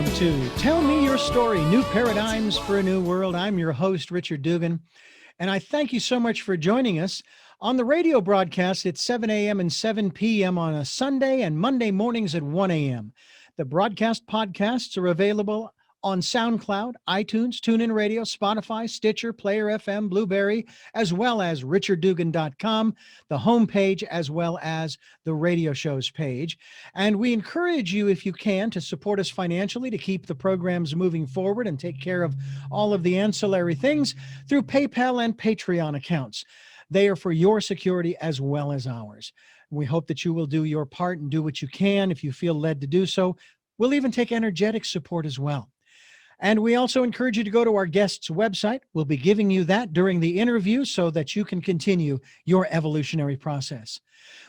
Welcome to Tell Me Your Story, New Paradigms for a New World. I'm your host, Richard Dugan, and I thank you so much for joining us on the radio broadcast at 7 a.m. and 7 p.m. on a Sunday and Monday mornings at 1 a.m. The broadcast podcasts are available on SoundCloud, iTunes, TuneIn Radio, Spotify, Stitcher, Player FM, Blueberry, as well as richarddugan.com, the homepage, as well as the radio show's page. And we encourage you, if you can, to support us financially to keep the programs moving forward and take care of all of the ancillary things through PayPal and Patreon accounts. They are for your security as well as ours. We hope that you will do your part and do what you can if you feel led to do so. We'll even take energetic support as well. And we also encourage you to go to our guest's website. We'll be giving you that during the interview so that you can continue your evolutionary process.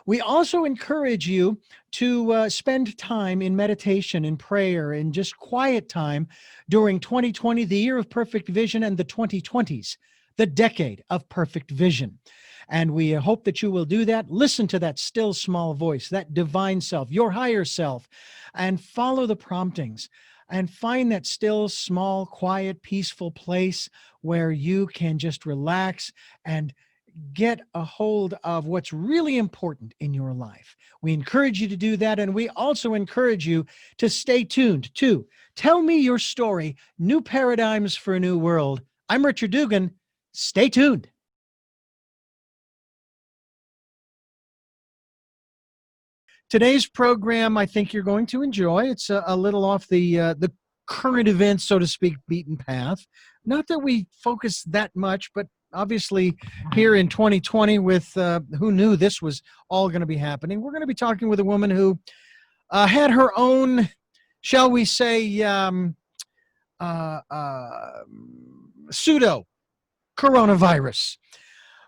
We also encourage you to spend time in meditation, in prayer, in just quiet time during 2020, the year of perfect vision, and the 2020s, the decade of perfect vision. And we hope that you will do that. Listen to that still small voice, that divine self, your higher self, and follow the promptings. And find that still, small, quiet, peaceful place where you can just relax and get a hold of what's really important in your life. We encourage you to do that. And we also encourage you to stay tuned to Tell Me Your Story, New Paradigms for a New World. I'm Richard Dugan. Stay tuned. Today's program, I think you're going to enjoy. It's a little off the current events, so to speak, beaten path. Not that we focus that much, but obviously here in 2020 with who knew this was all going to be happening. We're going to be talking with a woman who had her own, shall we say, pseudo coronavirus.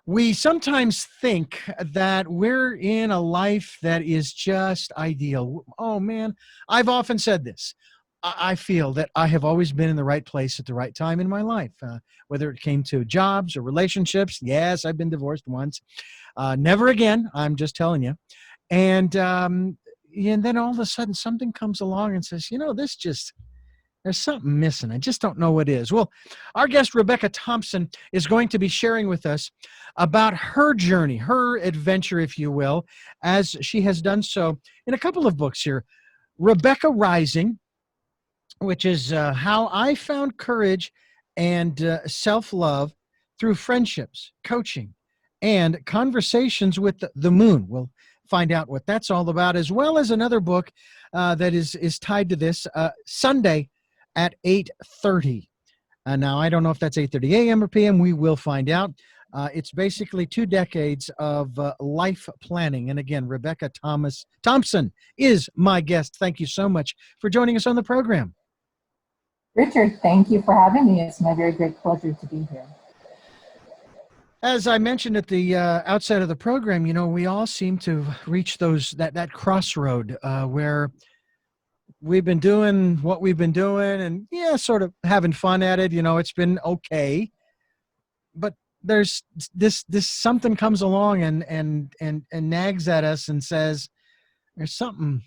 We sometimes think that we're in a life that is just ideal. Oh, man, I've often said this. I feel that I have always been in the right place at the right time in my life, whether it came to jobs or relationships. Yes, I've been divorced once. Never again, I'm just telling you. And then all of a sudden something comes along and says, there's something missing. I just don't know what it is. Well, our guest, Rebecca Thompson, is going to be sharing with us about her journey, her adventure, if you will, as she has done so in a couple of books here. Rebecca Rising, which is how I found courage and self-love through friendships, coaching, and conversations with the moon. We'll find out what that's all about, as well as another book that is tied to this, Sunday at 8:30. Now, I don't know if that's 8:30 a.m. or p.m. We will find out. It's basically 2 decades of life planning. And again, Rebecca Thompson is my guest. Thank you so much for joining us on the program. Richard, thank you for having me. It's my very great pleasure to be here. As I mentioned at the outset of the program, we all seem to reach that crossroad where we've been doing what we've been doing and sort of having fun at it. It's been okay, but there's this something comes along and nags at us and says there's something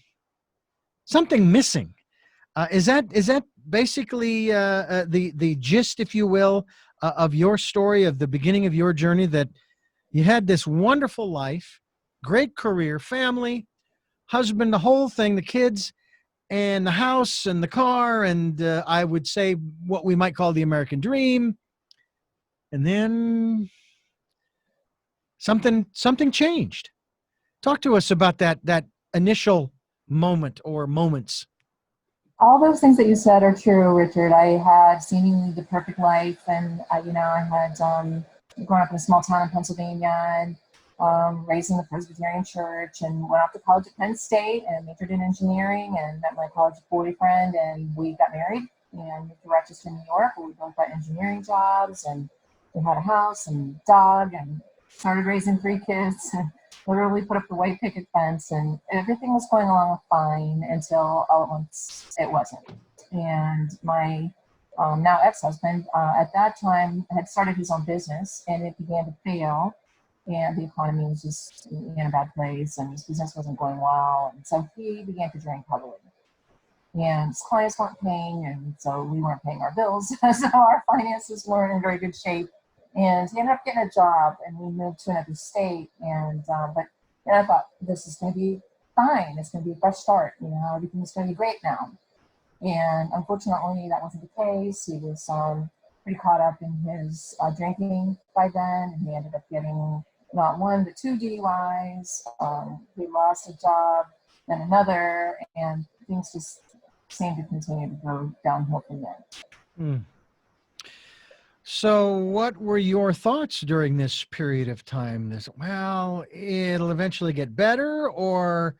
missing. Is that basically the gist, if you will, of your story, of the beginning of your journey, that you had this wonderful life, great career, family, husband, the whole thing, the kids, and the house and the car, and I would say what we might call the American dream. And then something changed. Talk to us about that initial moment or moments. All those things that you said are true, Richard. I had seemingly the perfect life, and I had grown up in a small town in Pennsylvania and raised in the Presbyterian Church, and went off to college at Penn State and majored in engineering and met my college boyfriend, and we got married and moved to Rochester, New York, where we both got engineering jobs, and we had a house and dog and started raising 3 kids and literally put up the white picket fence, and everything was going along fine until all at once it wasn't. And my now ex-husband at that time had started his own business, and it began to fail, and the economy was just in a bad place, and his business wasn't going well, and so he began to drink heavily. and his clients weren't paying, and so we weren't paying our bills. So our finances weren't in very good shape. And he ended up getting a job, and we moved to another state. And I thought, this is going to be fine. It's going to be a fresh start. Everything's going to be great now. And unfortunately, that wasn't the case. He was pretty caught up in his drinking by then, and he ended up getting not one but two DUIs. He lost a job, then another, and things just seemed to continue to go downhill from there. Hmm. So what were your thoughts during this period of time? Well, it'll eventually get better, or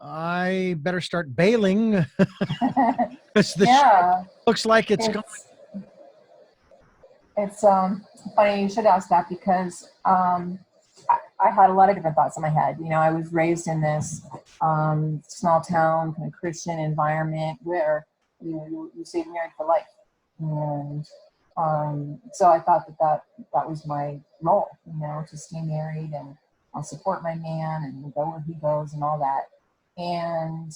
I better start bailing because the Yeah, ship looks like it's going. it's funny you should ask that, because I had a lot of different thoughts in my head. I was raised in this small town kind of Christian environment where you stayed married for life, and so I thought that was my role, to stay married, and I'll support my man and go where he goes and all that. And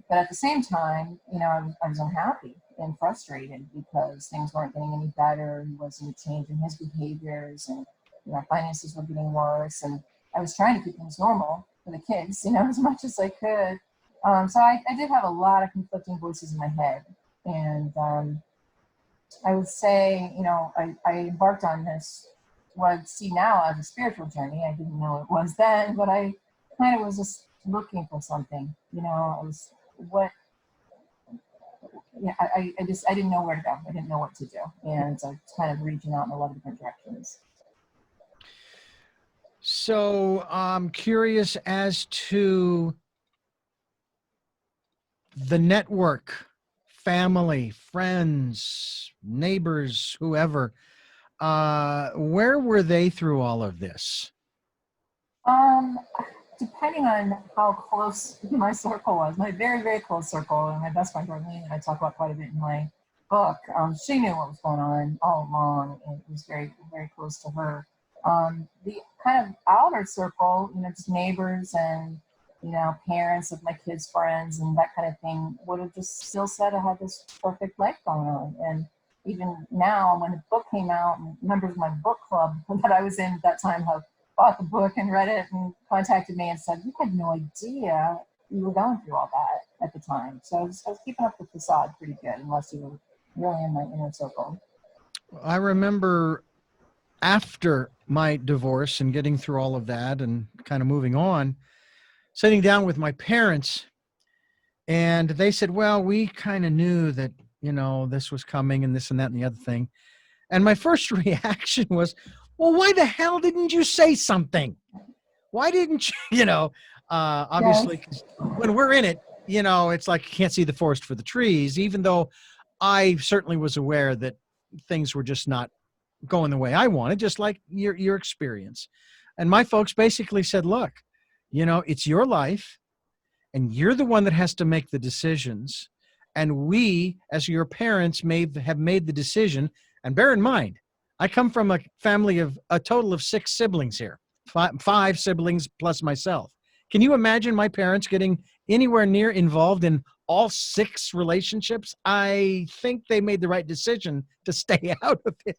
but at the same time, I was unhappy and frustrated because things weren't getting any better. He wasn't changing his behaviors, and our finances were getting worse. And I was trying to keep things normal for the kids, as much as I could. So I did have a lot of conflicting voices in my head. And I would say, I embarked on this, what I see now as a spiritual journey. I didn't know it was then, but I kind of was just looking for something. I didn't know where to go. I didn't know what to do. And so I was kind of reaching out in a lot of different directions. So I'm curious as to the network, family, friends, neighbors, whoever. Where were they through all of this? Depending on how close my circle was, my very, very close circle, and my best friend Darlene, and I talk about quite a bit in my book, she knew what was going on all along, and it was very, very close to her. The kind of outer circle, just neighbors and, parents of my kids' friends and that kind of thing, would have just still said I had this perfect life going on. And even now, when the book came out, members of my book club that I was in at that time have bought the book and read it and contacted me and said, you had no idea you were going through all that at the time. So I was keeping up the facade pretty good, unless you were really in my inner circle. I remember after my divorce and getting through all of that and kind of moving on, sitting down with my parents, and they said, well, we kind of knew that, this was coming and this and that and the other thing. And my first reaction was, well, why the hell didn't you say something? Why didn't you, obviously, 'cause when we're in it, it's like you can't see the forest for the trees, even though I certainly was aware that things were just not going the way I wanted, just like your experience. And my folks basically said, look, it's your life and you're the one that has to make the decisions. And we, as your parents, have made the decision. And bear in mind, I come from a family of a total of 6 siblings here, five siblings plus myself. Can you imagine my parents getting anywhere near involved in all 6 relationships? I think they made the right decision to stay out of it.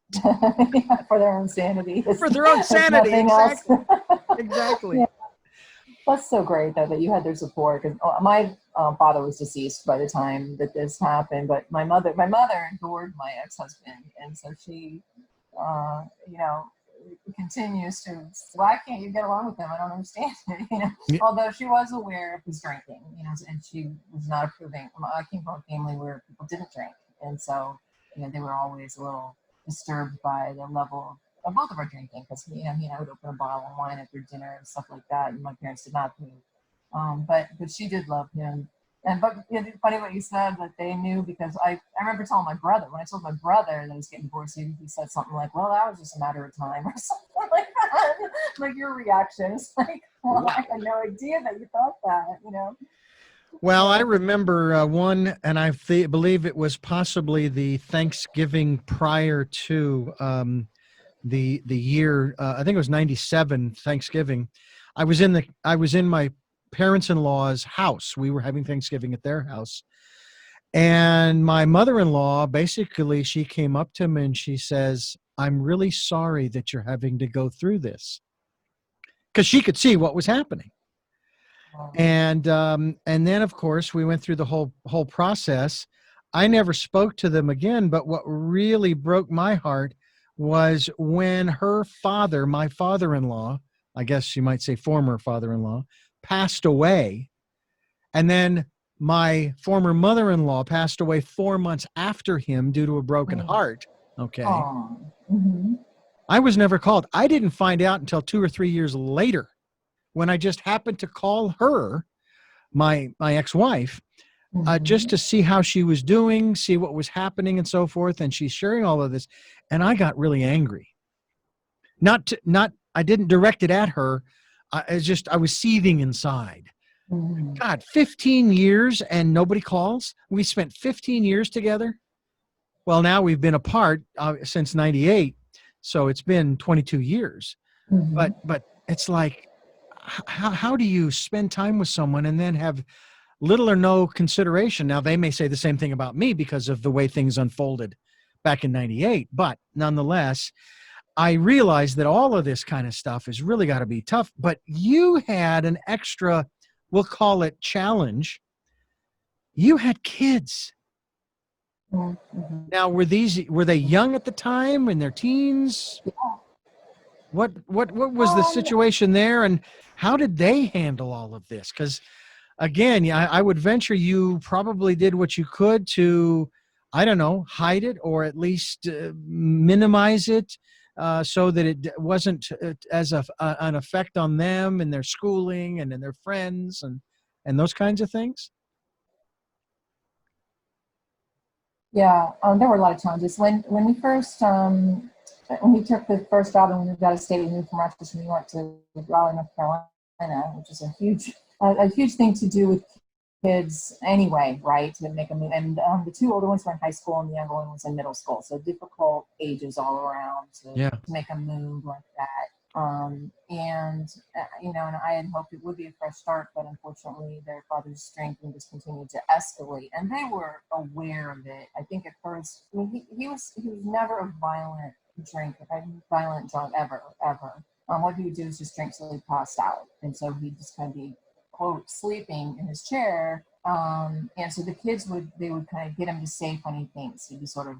For their own sanity. For their own sanity, exactly. Exactly. Yeah. That's so great, though, that you had their support. Because my father was deceased by the time that this happened, but my mother adored my ex-husband, and so she, continues to. Why can't you get along with him? I don't understand it. Yeah. Although she was aware of his drinking, and she was not approving. I came from a family where people didn't drink, and so they were always a little disturbed by the level of both of our drinking, because he and I would open a bottle of wine after dinner and stuff like that, and my parents did not do. But she did love him. But it's funny what you said, that they knew, because I remember telling my brother, when I told my brother that I was getting divorced, he said something like, well, that was just a matter of time, or something like that. Like your reaction is like, well, I had no idea that you thought that, Well, I remember one, and I believe it was possibly the Thanksgiving prior to the year, I think it was 97 Thanksgiving. I was in my parents-in-law's house. We were having Thanksgiving at their house. And my mother-in-law, basically, she came up to me and she says, I'm really sorry that you're having to go through this. Because she could see what was happening. And then, of course, we went through the whole process. I never spoke to them again, but what really broke my heart was when her father, my father-in-law, I guess you might say former father-in-law, passed away. And then my former mother-in-law passed away 4 months after him due to a broken heart. Okay. Mm-hmm. I was never called. I didn't find out until 2 or 3 years later when I just happened to call her, my ex-wife, just to see how she was doing, see what was happening and so forth. And she's sharing all of this. And I got really angry. I didn't direct it at her. I was seething inside. God, 15 years and nobody calls. We spent 15 years together. Well, now we've been apart since 98. So it's been 22 years. But it's like, how do you spend time with someone and then have little or no consideration? Now, they may say the same thing about me because of the way things unfolded back in 98. But nonetheless, I realized that all of this kind of stuff has really got to be tough. But you had an extra, we'll call it challenge. You had kids. Now, were they young at the time, in their teens? Yeah. What was the situation there, and how did they handle all of this? Because again, I would venture you probably did what you could to, I don't know, hide it or at least minimize it so that it wasn't as an effect on them and their schooling and their friends and those kinds of things. Yeah, there were a lot of challenges when we first when we took the first job and we moved out of state. We moved from Rochester, New York to Raleigh, North Carolina, which is a huge thing to do with kids anyway, right? To make a move. And the two older ones were in high school and the younger one was in middle school. So difficult ages all around to make a move like that. And I had hoped it would be a fresh start, but unfortunately their father's drinking just continued to escalate and they were aware of it. I think at first, I mean, he was never a violent drinker, a violent drunk ever. What he would do is just drink till he passed out. And so he'd just kind of be, quote, sleeping in his chair. And so the kids would kind of get him to say funny things. He'd be sort of,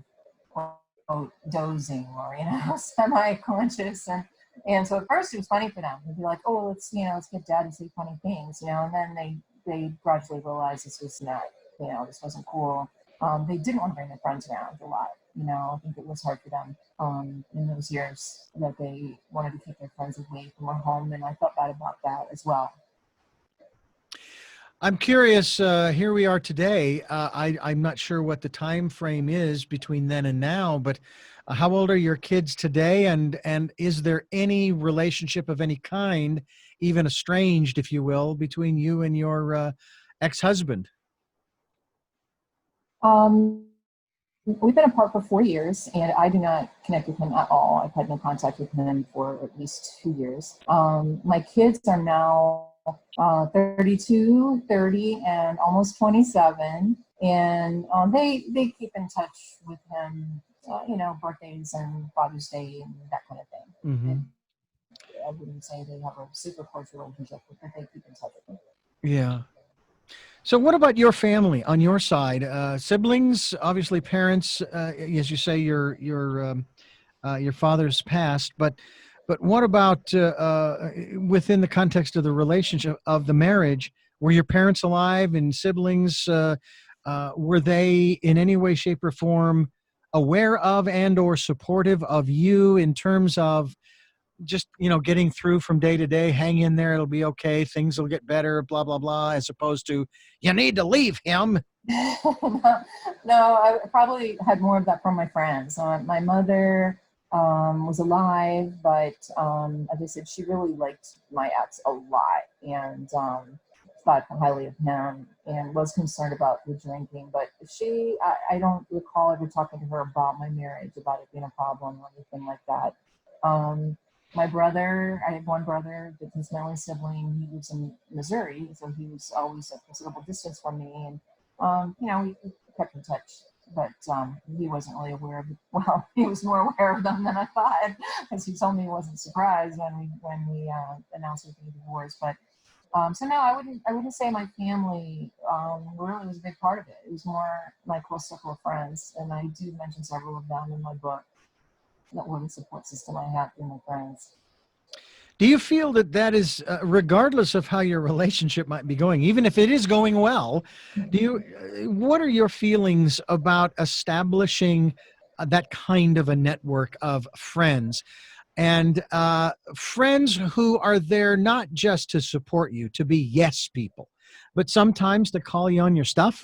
quote, dozing or, semi-conscious. And so at first it was funny for them. They'd be like, oh, let's get dad to say funny things, and then they gradually realized this was not, this wasn't cool. They didn't want to bring their friends around a lot. I think it was hard for them in those years that they wanted to keep their friends away from our home. And I felt bad about that as well. I'm curious, here we are today. I'm not sure what the time frame is between then and now, but how old are your kids today? And is there any relationship of any kind, even estranged, if you will, between you and your ex-husband? We've been apart for 4 years, and I do not connect with him at all. I've had no contact with him for at least 2 years. My kids are now 32, 30, and almost 27, and they keep in touch with him, birthdays and Father's Day and that kind of thing. Mm-hmm. And I wouldn't say they have a super close relationship, but they keep in touch with him. Yeah. So what about your family on your side? Siblings, obviously parents, as you say, your father's passed, but what about within the context of the relationship of the marriage? Were your parents alive and siblings? Were they in any way, shape, or form aware of and or supportive of you in terms of just, getting through from day to day, hang in there, it'll be okay, things will get better, blah, blah, blah, as opposed to, you need to leave him? No, I probably had more of that from my friends. My mother was alive, but as I said, she really liked my ex a lot and thought highly of him and was concerned about the drinking. But I don't recall ever talking to her about my marriage, about it being a problem or anything like that. My brother, I have one brother, but he's my only sibling. He lives in Missouri, so he was always a considerable distance from me. And, we kept in touch, but he wasn't really aware of it. Well, he was more aware of them than I thought, because he told me he wasn't surprised when we announced we were getting divorced. But so no, I wouldn't say my family really was a big part of it. It was more my close circle of friends, and I do mention several of them in my book. That were the support system I had through my friends. Do you feel that that is, regardless of how your relationship might be going, even if it is going well, what are your feelings about establishing that kind of a network of friends and friends who are there not just to support you, to be yes people, but sometimes to call you on your stuff?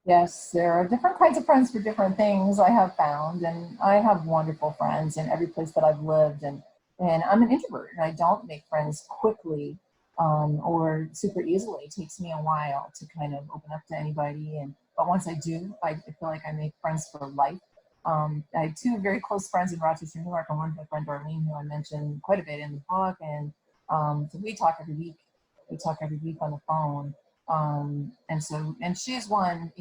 Yes, there are different kinds of friends for different things I have found, and I have wonderful friends in every place that I've lived. And I'm an introvert, and I don't make friends quickly or super easily. It takes me a while to kind of open up to anybody, and but once I do, I feel like I make friends for life. I have two very close friends in Rochester, New York, and one my friend Darlene, who I mentioned quite a bit in the book, and so we talk every week. We talk every week on the phone, and she's one,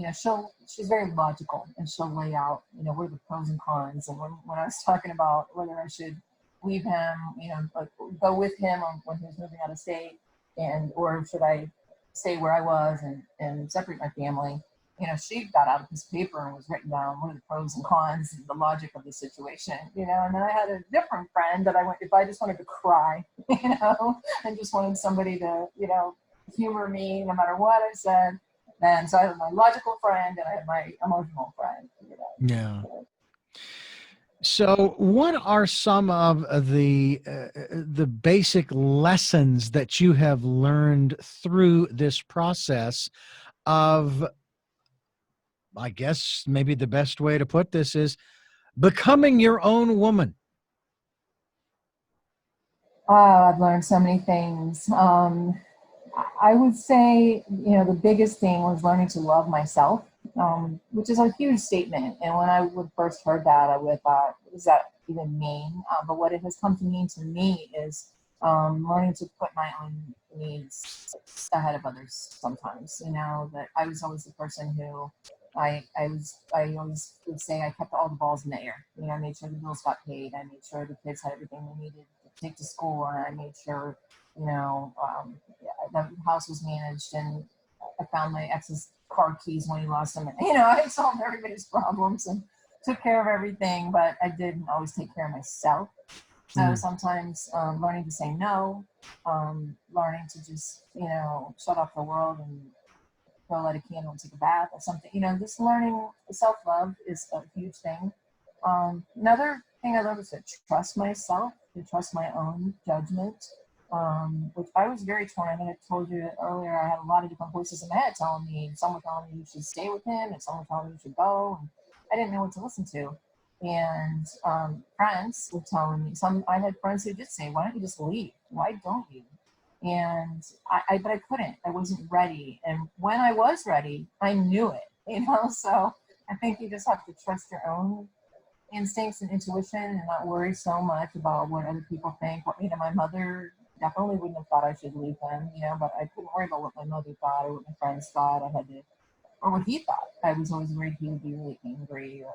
she's very logical, and she'll lay out, what are the pros and cons. And when I was talking about whether I should leave him, like, go with him when he was moving out of state, or should I stay where I was and separate my family, she got out a piece of paper and was writing down what are the pros and cons and the logic of the situation, and then I had a different friend that I went, if I just wanted to cry, and just wanted somebody to, humor me no matter what I said. And so I had my logical friend and I had my emotional friend. Yeah. So, what are some of the basic lessons that you have learned through this process of, I guess maybe the best way to put this is becoming your own woman? Oh, I've learned so many things. I would say, the biggest thing was learning to love myself, which is a huge statement. And when I would first heard that, I would have thought, what does that even mean? But what it has come to mean to me is learning to put my own needs ahead of others sometimes. That I was always the person who I always would say I kept all the balls in the air. I made sure the bills got paid. I made sure the kids had everything they needed to take to school, and I made sure, the house was managed, and I found my ex's car keys when he lost them. And, I solved everybody's problems and took care of everything, but I didn't always take care of myself. So Mm. sometimes learning to say no, learning to just, shut off the world and go light a candle and take a bath or something. This learning self-love is a huge thing. Another thing I love is to trust myself, to trust my own judgment, which I was very torn. I think I told you earlier, I had a lot of different voices in my head telling me, some were telling me you should stay with him, and some were telling me you should go. And I didn't know what to listen to. And friends were telling me, I had friends who did say, why don't you just leave? Why don't you? And but I couldn't. I wasn't ready. And when I was ready, I knew it. So I think you just have to trust your own instincts and intuition and not worry so much about what other people think. My mother definitely wouldn't have thought I should leave him, but I couldn't worry about what my mother thought or what my friends thought. I had to, or what he thought. I was always worried he would be really angry, or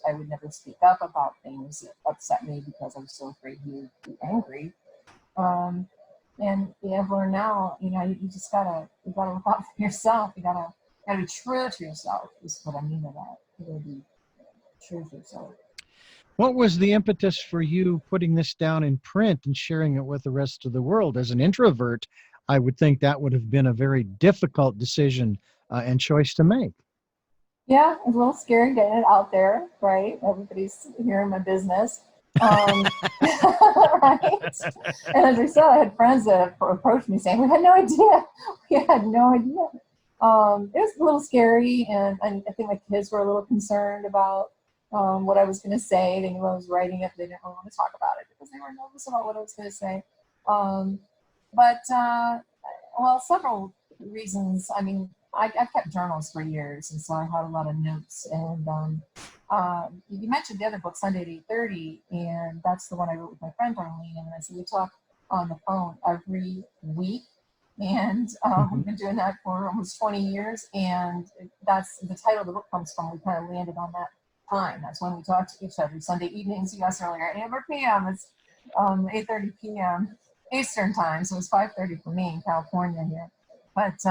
I would never speak up about things that upset me because I was so afraid he would be angry. Um, and I've learned now, you just you gotta look out for yourself. You gotta be true to yourself. Is what I mean by that. You gotta be true to yourself. What was the impetus for you putting this down in print and sharing it with the rest of the world? As an introvert, I would think that would have been a very difficult decision and choice to make. Yeah, it's a little scary getting it out there, right? Everybody's hearing my business. Um, right? And as I said, I had friends that approached me saying, we had no idea. We had no idea. It was a little scary, and I think my kids were a little concerned about what I was going to say. They knew I was writing it. They didn't really want to talk about it because they were nervous about what I was going to say. Um, well, several reasons. I mean, I've kept journals for years, and so I had a lot of notes. And You mentioned the other book, Sunday at 8:30, and that's the one I wrote with my friend Darlene. And I said we talk on the phone every week, and Mhm. we've been doing that for almost 20 years. And that's the title of the book comes from. We kind of landed on that time. That's when we talk to each other. Sunday evenings, you asked earlier, 8 p.m. It's 8:30 p.m. Eastern time, so it's 5:30 for me in California here. But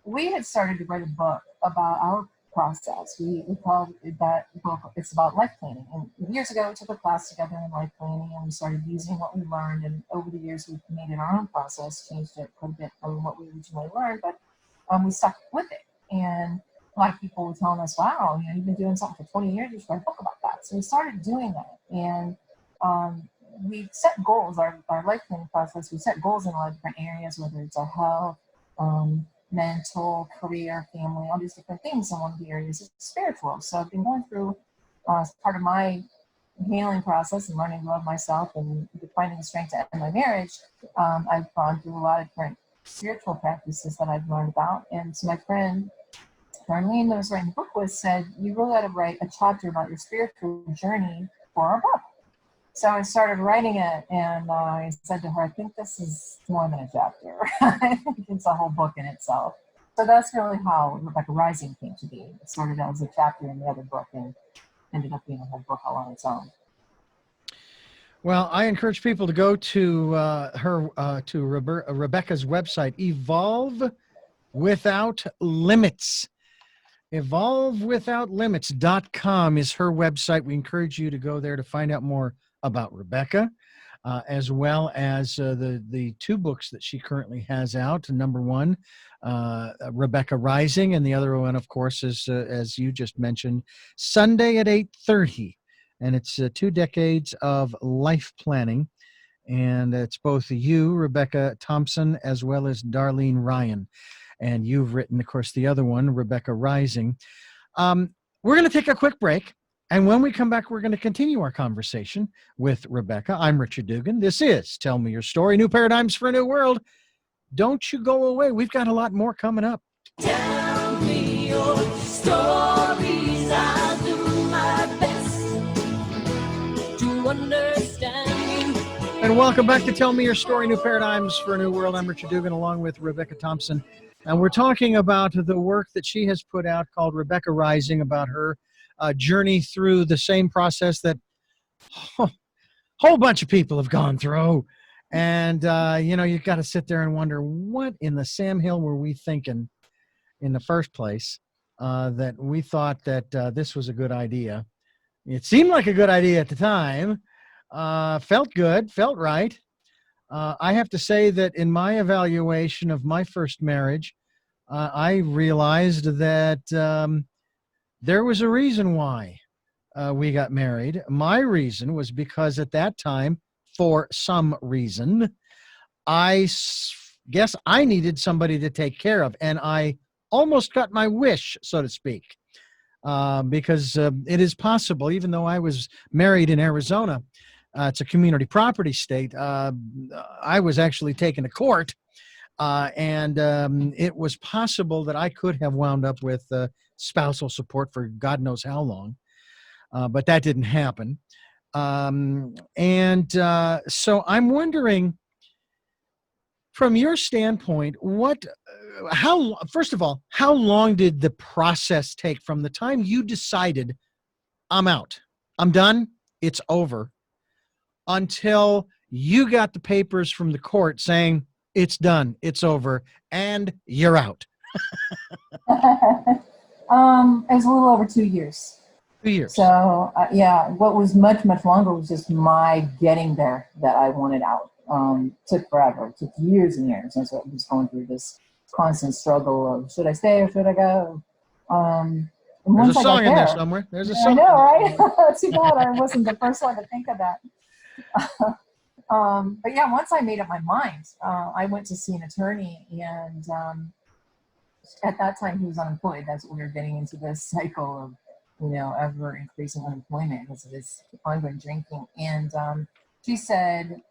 we had started to write a book about our process. We called that book, it's about life planning. And years ago, we took a class together in life planning and we started using what we learned. And over the years, we've made it our own process, changed it quite a bit from what we originally learned, but we stuck with it. And a lot of people were telling us, wow, you've been doing something for 20 years, you should write a book about that. So we started doing that. And we set goals, our life planning process, we set goals in a lot of different areas, whether it's our health, mental, career, family, all these different things. And one of the areas is spiritual. So I've been going through part of my healing process and learning to love myself and finding the strength to end my marriage. I've gone through a lot of different spiritual practices that I've learned about. And so my friend Darlene, that was writing the book with, said, you really ought to write a chapter about your spiritual journey for our book. So I started writing it, and I said to her, I think this is more than a chapter. I think it's a whole book in itself. So that's really how Rebecca Rising came to be. It started out as a chapter in the other book and ended up being a whole book all on its own. Well, I encourage people to go to Rebecca's website, Evolve Without Limits. EvolveWithoutLimits.com is her website. We encourage you to go there to find out more about Rebecca, as well as the two books that she currently has out. Number one, Rebecca Rising, and the other one, of course, is, as you just mentioned, Sunday at 8:30. And it's 2 decades of life planning. And it's both you, Rebecca Thompson, as well as Darlene Ryan. And you've written, of course, the other one, Rebecca Rising. We're going to take a quick break. And when we come back, we're going to continue our conversation with Rebecca. I'm Richard Dugan. This is Tell Me Your Story, New Paradigms for a New World. Don't you go away. We've got a lot more coming up. Tell me your stories. I'll do my best to understand you. And welcome back to Tell Me Your Story, New Paradigms for a New World. I'm Richard Dugan, along with Rebecca Thompson. And we're talking about the work that she has put out called Rebecca Rising, about her journey through the same process that a whole bunch of people have gone through. And, you've got to sit there and wonder, what in the Sam Hill were we thinking in the first place, that we thought that this was a good idea? It seemed like a good idea at the time, felt good, felt right. I have to say that in my evaluation of my first marriage, I realized that there was a reason why we got married. My reason was because at that time, for some reason, guess I needed somebody to take care of. And I almost got my wish, so to speak, because it is possible, even though I was married in Arizona, it's a community property state, I was actually taken to court, and it was possible that I could have wound up with spousal support for God knows how long, but that didn't happen. So I'm wondering, from your standpoint, first of all, how long did the process take from the time you decided, I'm out, I'm done, it's over, until you got the papers from the court saying it's done, it's over, and you're out? It was a little over 2 years. 2 years. So what was much, much longer was just my getting there that I wanted out. Took forever. It took years and years. And so I was going through this constant struggle of, should I stay or should I go? There's a song in there somewhere. There's a song. I know, right? Too bad I wasn't the first one to think of that. But yeah, once I made up my mind, I went to see an attorney, and at that time he was unemployed. That's what we were getting into this cycle of, ever increasing unemployment because of this ongoing drinking. And she said,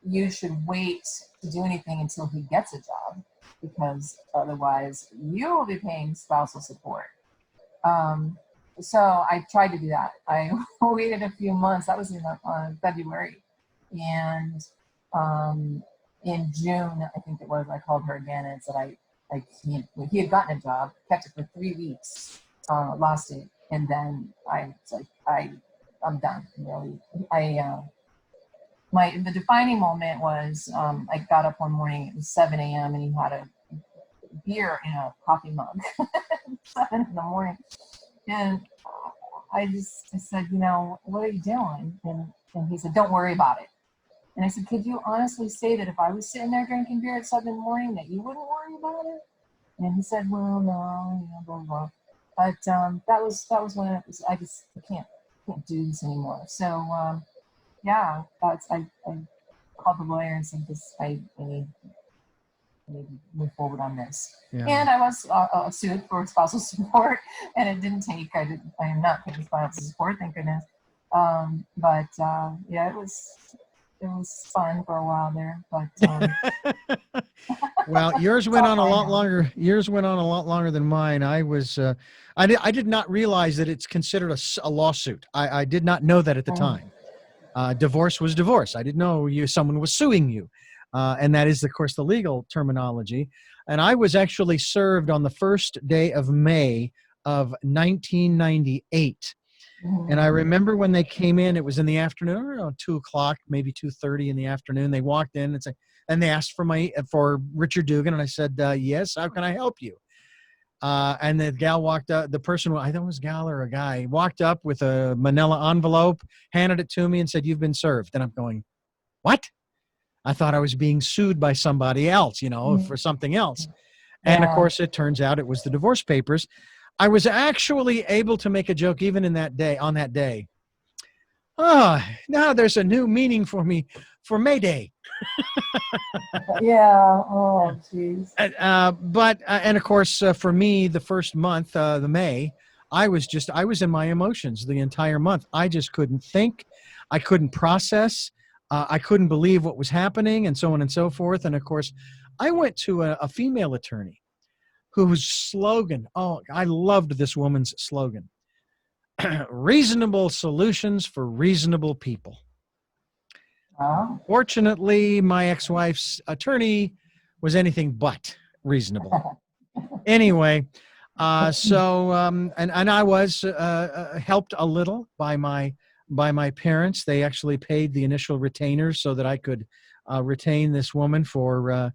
you should wait to do anything until he gets a job, because otherwise you will be paying spousal support. So I tried to do that. I waited a few months. That was in February, and in June, I think it was, I called her again and said he had gotten a job, kept it for 3 weeks, lost it, and then I was like, I'm done. Really, the defining moment was I got up one morning. It was 7 a.m. and he had a beer in a coffee mug, 7 in the morning, and I said, what are you doing? And he said, don't worry about it. And I said, could you honestly say that if I was sitting there drinking beer at 7 in the morning, that you wouldn't worry about it? And he said, well, no, blah, blah, blah. But that was when it was, I can't do this anymore. So, yeah, I called the lawyer and said, I need to move forward on this. Yeah. And I was sued for spousal support, and it didn't take. I am not paying spousal support, thank goodness. But yeah, it was fun for a while there. But well, yours went on a lot longer. Yours went on a lot longer than mine. I was I did not realize that it's considered a lawsuit. I did not know that at the time. Divorce was divorce. I didn't know someone was suing you. And that is, of course, the legal terminology. And I was actually served on the first day of May of 1998. And I remember when they came in, it was in the afternoon, around 2 o'clock, maybe 2:30 in the afternoon. They walked in and they asked for Richard Dugan. And I said, yes, how can I help you? And the gal walked up, the person, I thought it was a gal or a guy, walked up with a manila envelope, handed it to me and said, you've been served. And I'm going, what? I thought I was being sued by somebody else, for something else. And of course, it turns out it was the divorce papers. I was actually able to make a joke even on that day. Now there's a new meaning for me for May Day. Yeah. Oh, jeez. And of course, for me, the first month, the May, I was in my emotions the entire month. I just couldn't think. I couldn't process. I couldn't believe what was happening, and so on and so forth. And of course, I went to a female attorney whose slogan, I loved this woman's slogan, reasonable solutions for reasonable people. Fortunately, my ex-wife's attorney was anything but reasonable. Anyway, and I was helped a little by my parents. They actually paid the initial retainers so that I could retain this woman for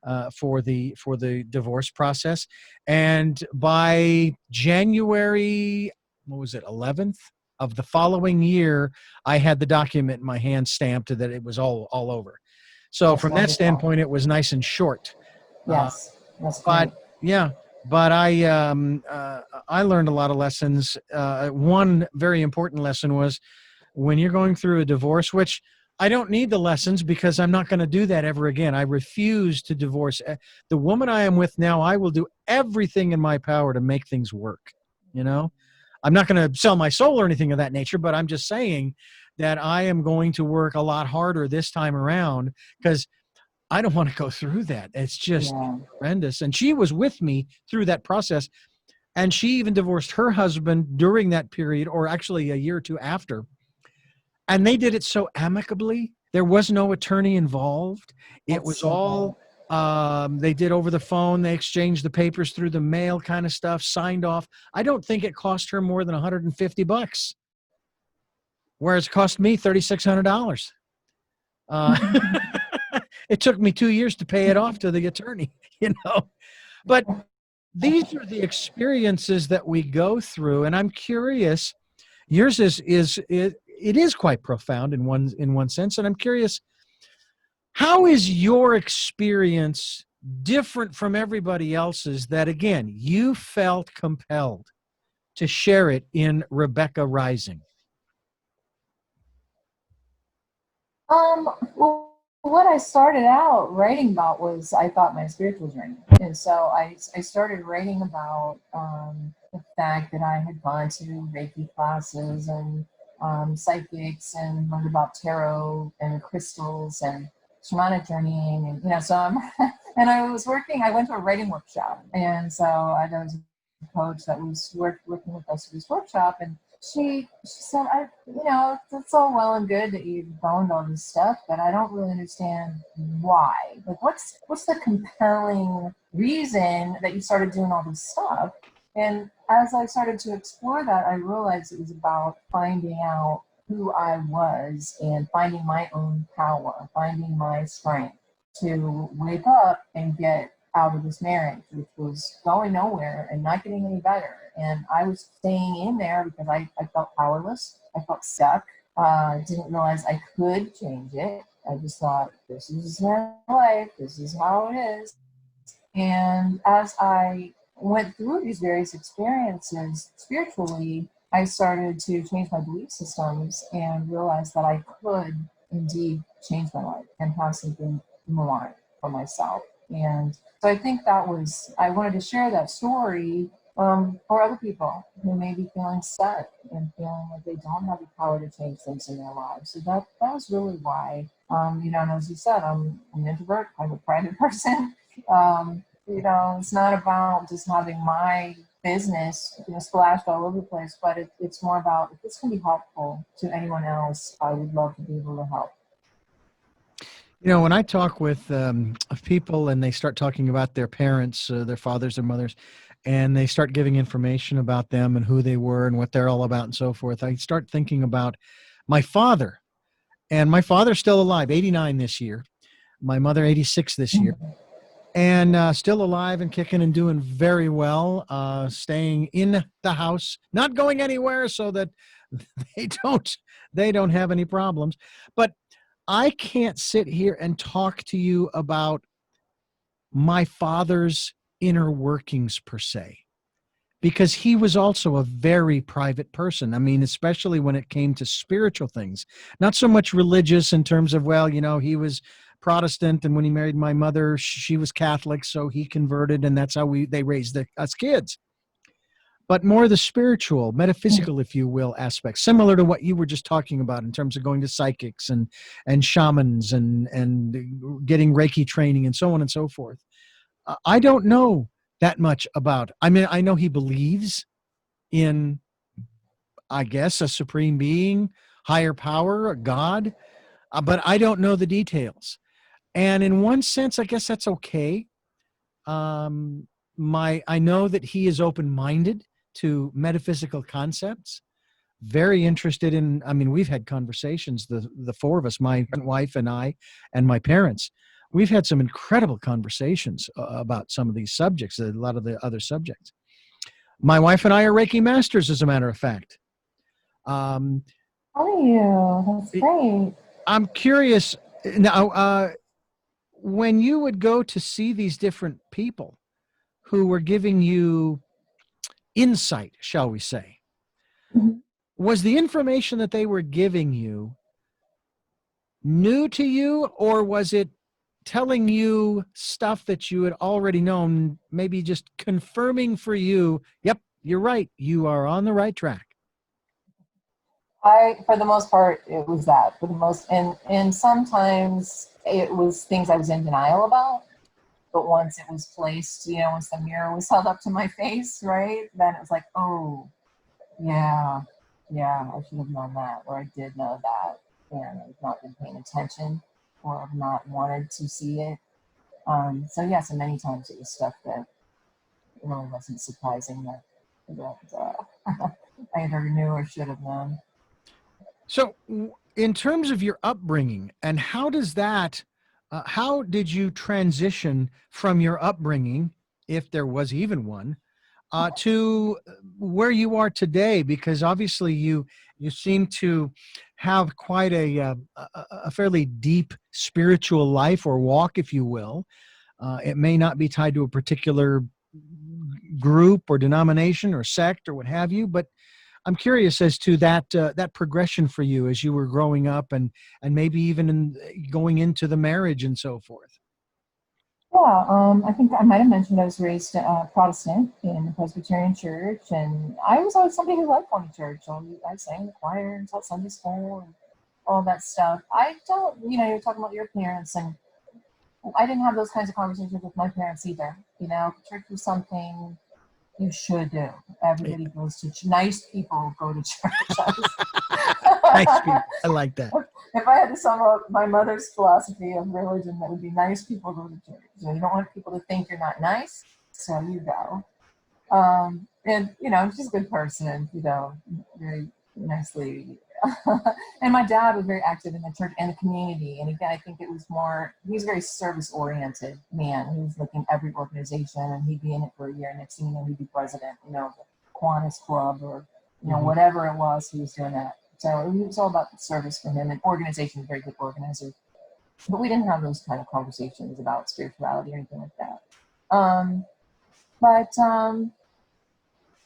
the divorce process. And by January, 11th of the following year, I had the document in my hand stamped that it was all over. So That's from wonderful. that standpoint, it was nice and short. Yes, that's but great. yeah. But I learned a lot of lessons. One very important lesson was when you're going through a divorce, which I don't need the lessons because I'm not going to do that ever again. I refuse to divorce. The woman I am with now, I will do everything in my power to make things work. I'm not going to sell my soul or anything of that nature, but I'm just saying that I am going to work a lot harder this time around because I don't want to go through that. It's just horrendous. And she was with me through that process. And she even divorced her husband during that period, or actually a year or two after. And they did it so amicably. There was no attorney involved. It was all, they did over the phone. They exchanged the papers through the mail kind of stuff, signed off. I don't think it cost her more than $150, whereas it cost me $3,600. It took me 2 years to pay it off to the attorney, But these are the experiences that we go through, and I'm curious. Yours is quite profound in one sense, and I'm curious, how is your experience different from everybody else's that, again, you felt compelled to share it in Rebecca Rising? Well, what I started out writing about was, I thought, my spiritual journey. And so I started writing about the fact that I had gone to Reiki classes and psychics and learned about tarot and crystals and shamanic journeying. And, so I went to a writing workshop. And so I was coach that was working with us at this workshop, and she said, it's all well and good that you've found all this stuff, but I don't really understand why. Like, what's the compelling reason that you started doing all this stuff? And as I started to explore that, I realized it was about finding out who I was and finding my own power, finding my strength to wake up and get out of this marriage, which was going nowhere and not getting any better. And I was staying in there because I felt powerless. I felt stuck. Didn't realize I could change it. I just thought, this is my life. This is how it is. And as I went through these various experiences spiritually, I started to change my belief systems and realized that I could indeed change my life and have something more for myself. And so I think I wanted to share that story for other people who may be feeling stuck and feeling like they don't have the power to change things in their lives. So that was really why, and as you said, I'm an introvert, I'm a private person. It's not about just having my business, splashed all over the place, but it's more about, if this can be helpful to anyone else, I would love to be able to help. When I talk with people and they start talking about their parents, their fathers or mothers, and they start giving information about them and who they were and what they're all about and so forth, I start thinking about my father. And my father's still alive, 89 this year. My mother, 86 this year. And still alive and kicking and doing very well, staying in the house, not going anywhere so that they don't have any problems. But I can't sit here and talk to you about my father's inner workings per se, because he was also a very private person. I mean, especially when it came to spiritual things, not so much religious in terms of, he was Protestant, and when he married my mother, she was Catholic, so he converted, and that's how they raised us kids. But more the spiritual, metaphysical, if you will, aspects, similar to what you were just talking about in terms of going to psychics and shamans and getting Reiki training and so on and so forth. I don't know that much about. I mean, I know he believes in, I guess, a supreme being, higher power, a God, but I don't know the details. And in one sense, I guess that's okay. I know that he is open-minded to metaphysical concepts, very interested in, we've had conversations, the four of us, my wife and I, and my parents, we've had some incredible conversations about some of these subjects, a lot of the other subjects. My wife and I are Reiki masters, as a matter of fact. How are you? That's great. I'm curious now, when you would go to see these different people who were giving you insight, shall we say, was the information that they were giving you new to you, or was it telling you stuff that you had already known, maybe just confirming for you, yep, you're right, you are on the right track? For the most part, it was that. And sometimes it was things I was in denial about. But once it was placed, once the mirror was held up to my face, right, then it was like, oh, yeah, I should have known that, or I did know that, and I've not been paying attention, or I've not wanted to see it. So yes, and many times it was stuff that really wasn't surprising that I either knew or should have known. So in terms of your upbringing, and how did you transition from your upbringing, if there was even one, to where you are today? Because obviously you seem to have quite a fairly deep spiritual life or walk, if you will. It may not be tied to a particular group or denomination or sect or what have you, but I'm curious as to that progression for you as you were growing up and maybe even going into the marriage and so forth. Yeah, I think I might have mentioned I was raised Protestant in the Presbyterian church, and I was always somebody who liked going to church. I sang in the choir and taught Sunday school and all that stuff. I don't, you're talking about your parents, and I didn't have those kinds of conversations with my parents either. Church was something, You should do. Everybody goes to nice people go to church. Nice people. I like that. If I had to sum up my mother's philosophy of religion, that would be nice people go to church. So you don't want people to think you're not nice, so you go. And she's a good person, very nice lady. And my dad was very active in the church and the community. And again, I think he's a very service oriented man. He was like in every organization, and he'd be in it for a year. Next thing you know, he'd be president, of the Kiwanis Club or, whatever it was, he was doing that. So it was all about service for him, and organization, very good organizer. But we didn't have those kind of conversations about spirituality or anything like that.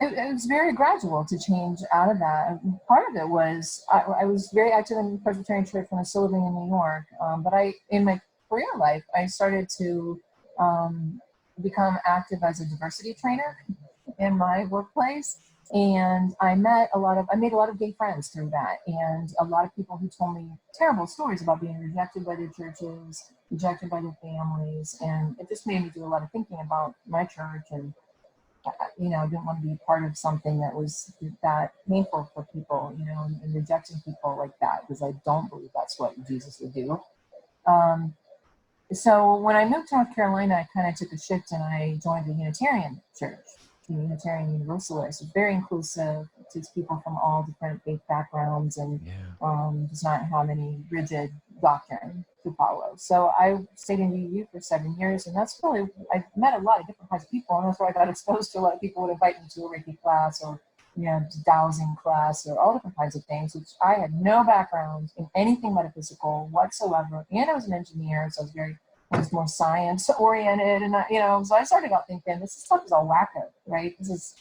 It was very gradual to change out of that. And part of it was I was very active in the Presbyterian Church when I was still living in New York. But in my career life, I started to become active as a diversity trainer in my workplace. And I made a lot of gay friends through that, and a lot of people who told me terrible stories about being rejected by their churches, rejected by their families, and it just made me do a lot of thinking about my church. And I didn't want to be part of something that was that painful for people, and rejecting people like that, because I don't believe that's what Jesus would do. So when I moved to North Carolina, I kind of took a shift and I joined the Unitarian Church. The Unitarian Universalist is very inclusive. It takes people from all different faith backgrounds and does not have any rigid doctrine to follow. So I stayed in UU for 7 years, and that's really, I met a lot of different kinds of people, and that's where I got exposed to a lot of people would invite me to a Reiki class or dowsing class or all different kinds of things, which I had no background in anything metaphysical whatsoever. And I was an engineer, so I was more science oriented, and so I started out thinking, this stuff is all wacko, right? There's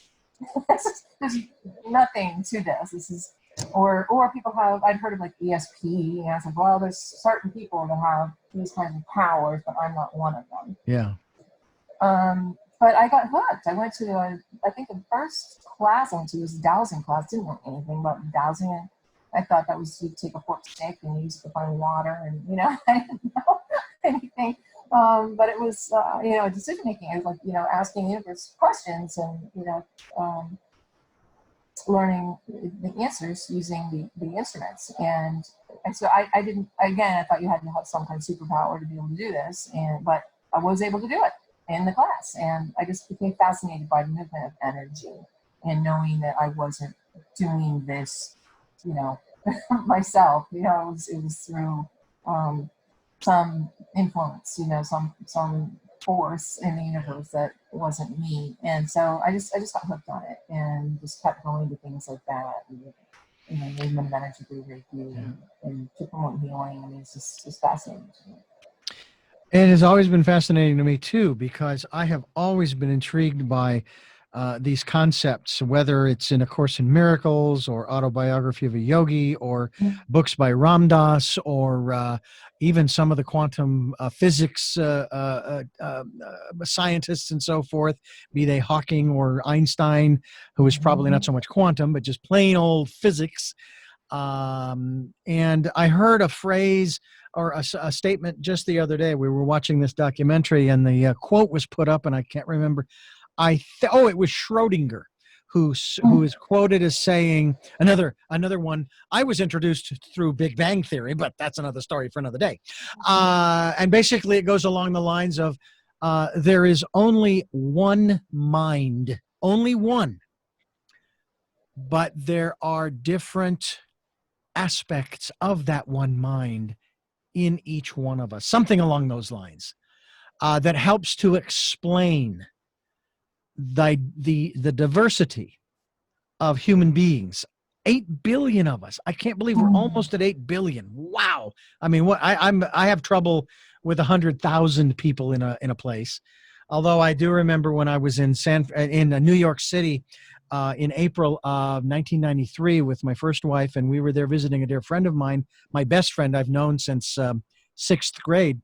nothing to this. This is, or people I'd heard of like ESP, and I was like, well, there's certain people that have these kinds of powers, but I'm not one of them. Yeah. But I got hooked. I went to I think the first class I went to was a dowsing class. Didn't know anything about dowsing. I thought that was you'd take a forked stick and use it to find water, and I didn't know anything. But it was decision making. It was like asking the universe questions and learning the answers using the instruments. And so I didn't. Again, I thought you had to have some kind of superpower to be able to do this, but I was able to do it in the class, and I just became fascinated by the movement of energy and knowing that I wasn't doing this, myself. It was through some influence, some force in the universe that wasn't me. And so I just got hooked on it and just kept going to things like that. And movement of energy through Reiki and to promote healing. I mean, it's just fascinating to me. It has always been fascinating to me too, because I have always been intrigued by these concepts, whether it's in A Course in Miracles or Autobiography of a Yogi or books by Ram Dass or even some of the quantum physics scientists and so forth, be they Hawking or Einstein, who is probably not so much quantum, but just plain old physics. And I heard a phrase or a statement just the other day. We were watching this documentary, and the quote was put up, and I can't remember. It was Schrodinger, who is quoted as saying, another one. I was introduced through Big Bang Theory, but that's another story for another day. And basically, it goes along the lines of, there is only one mind, only one, but there are different aspects of that one mind in each one of us, something along those lines, that helps to explain the diversity of human beings. 8 billion of us. I can't believe we're almost at 8 billion. Wow. I mean, I have trouble with 100,000 people in a place. Although I do remember when I was in New York City in April of 1993 with my first wife, and we were there visiting a dear friend of mine, my best friend I've known since 6th grade.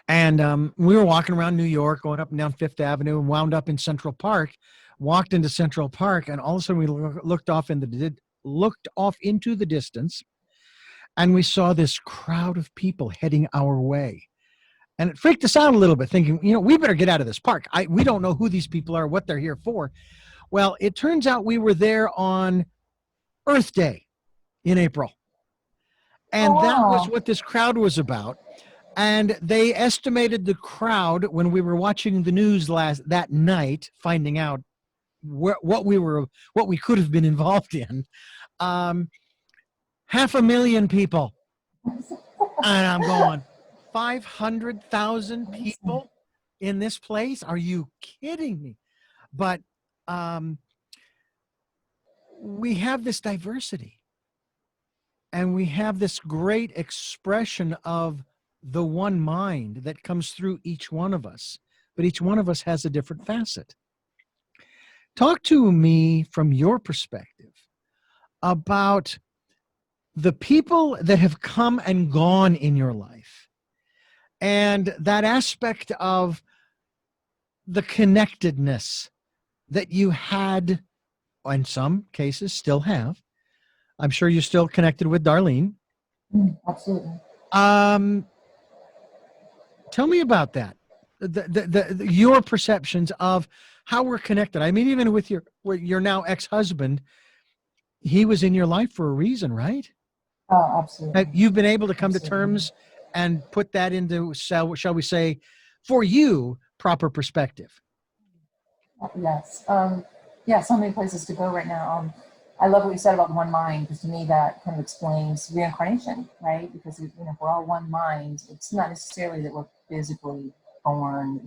And we were walking around New York, going up and down Fifth Avenue, and wound up in Central Park, walked into Central Park, and all of a sudden we looked off into the distance, and we saw this crowd of people heading our way. And it freaked us out a little bit, thinking, we better get out of this park. We don't know who these people are, what they're here for. Well, it turns out we were there on Earth Day in April. And that was wow. what this crowd was about. And they estimated the crowd when we were watching the news that night, finding out what we could have been involved in. 500,000 people. And I'm going, 500,000 people in this place? Are you kidding me? But we have this diversity, and we have this great expression of the one mind that comes through each one of us, but each one of us has a different facet. Talk to me from your perspective about the people that have come and gone in your life, and that aspect of the connectedness that you had, in some cases still have. I'm sure you're still connected with Darlene. Absolutely. Tell me about that. Your perceptions of how we're connected. I mean, even with your now ex-husband, he was in your life for a reason, right? Oh, absolutely. You've been able to come to Absolutely. terms and put that into, shall we say, for you, proper perspective. Yes. Yeah, so many places to go right now. I love what you said about one mind, because to me that kind of explains reincarnation, right? Because if we're all one mind, it's not necessarily that we're physically born,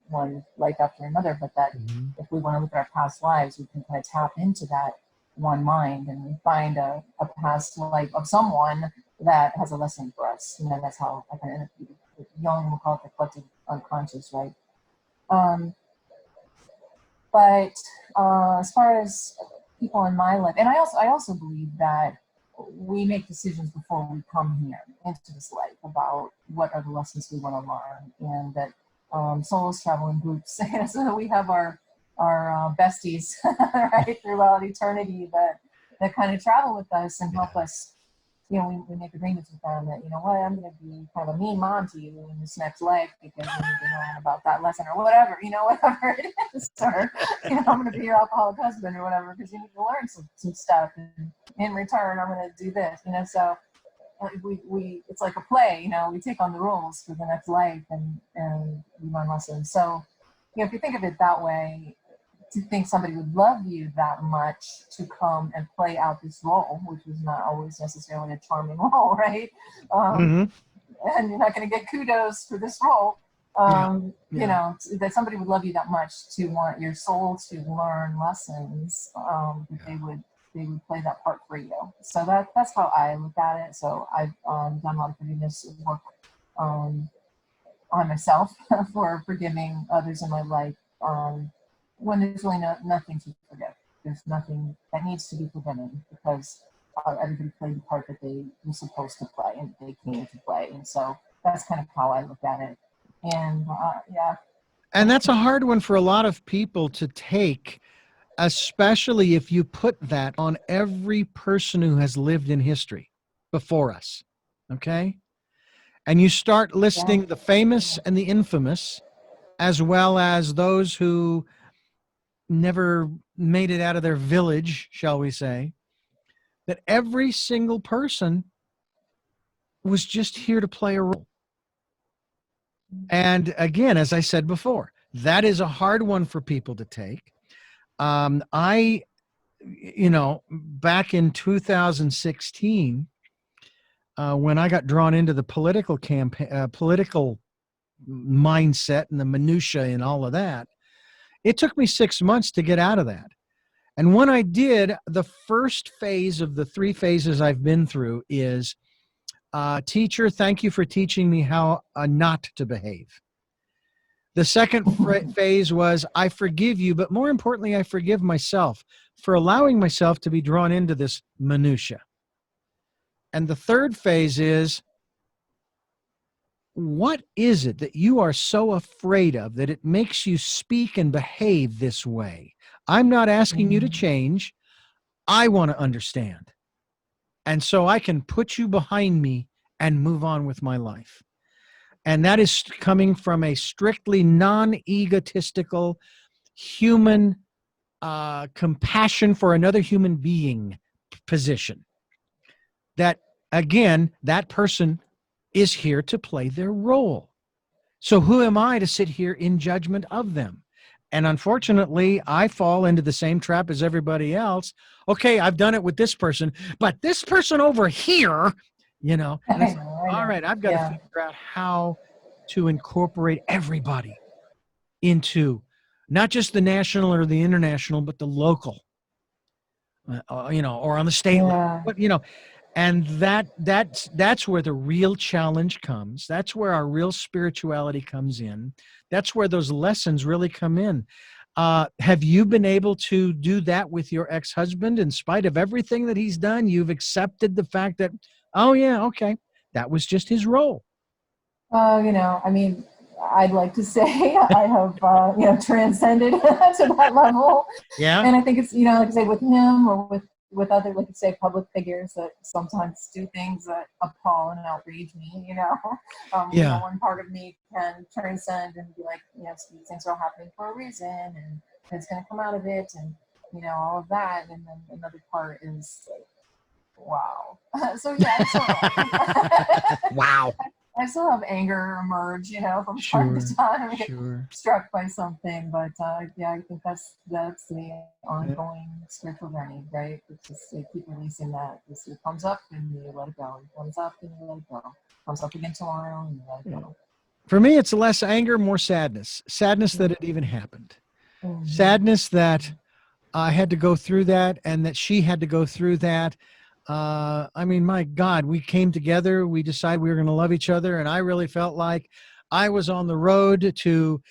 one life after another, but that if we want to look at our past lives, we can kind of tap into that one mind and find a past life of someone that has a lesson for us. That's how I kind of, Jung will call it the collective unconscious, right? But as far as people in my life, and I also believe that we make decisions before we come here into this life about what are the lessons we want to learn, and that souls travel in groups. So we have our besties right throughout eternity that kind of travel with us and help us. We make agreements with them that, I'm going to be kind of a mean mom to you in this next life because you need to learn about that lesson or whatever, whatever it is. Or, I'm going to be your alcoholic husband or whatever because you need to learn some stuff. And in return, I'm going to do this, So we it's like a play, we take on the rules for the next life and we learn lessons. So, if you think of it that way, to think somebody would love you that much to come and play out this role, which is not always necessarily a charming role, right? And you're not going to get kudos for this role. That somebody would love you that much to want your soul to learn lessons, that they would play that part for you. So that's how I look at it. So I've done a lot of forgiveness work on myself for forgiving others in my life. When there's really nothing to forgive. There's nothing that needs to be forgiven because everybody played the part that they were supposed to play and they came to play. And so that's kind of how I look at it. And yeah. And that's a hard one for a lot of people to take, especially if you put that on every person who has lived in history before us. Okay? And you start listing the famous and the infamous, as well as those who never made it out of their village, shall we say, that every single person was just here to play a role. And again, as I said before, that is a hard one for people to take. Back in 2016, when I got drawn into the political mindset and the minutia and all of that, it took me 6 months to get out of that. And when I did, the first phase of the 3 phases I've been through is, teacher, thank you for teaching me how not to behave. The second phase was, I forgive you, but more importantly, I forgive myself for allowing myself to be drawn into this minutia. And the third phase is, what is it that you are so afraid of that it makes you speak and behave this way? I'm not asking you to change. I want to understand. And so I can put you behind me and move on with my life. And that is coming from a strictly non-egotistical human compassion for another human being position. That, again, that person is here to play their role. So who am I to sit here in judgment of them? And unfortunately, I fall into the same trap as everybody else. Okay, I've done it with this person, but this person over here, and it's like, all right, I've got to figure out how to incorporate everybody into not just the national or the international, but the local, or on the state level, but, and that's where the real challenge comes. That's where our real spirituality comes in. That's where those lessons really come in. Have you been able to do that with your ex-husband? In spite of everything that he's done, you've accepted the fact that, oh yeah, okay, that was just his role. I mean, I'd like to say I have, transcended to that level. Yeah. And I think it's, like I say, with him or with other, like you say, public figures that sometimes do things that appall and outrage me, one part of me can transcend and be like, these things are all happening for a reason and it's going to come out of it and, all of that. And then another part is like, wow. So yeah. Wow. I still have anger emerge, from time to time. I get struck by something, but I think that's the ongoing spiritual journey, right? It's just keep releasing that. It comes up and you let it go. It comes up and you let it go. It comes up again tomorrow and you let it go. For me, it's less anger, more sadness. Sadness that it even happened. Sadness that I had to go through that and that she had to go through that. I mean, my God, we came together, we decided we were going to love each other. And I really felt like I was on the road to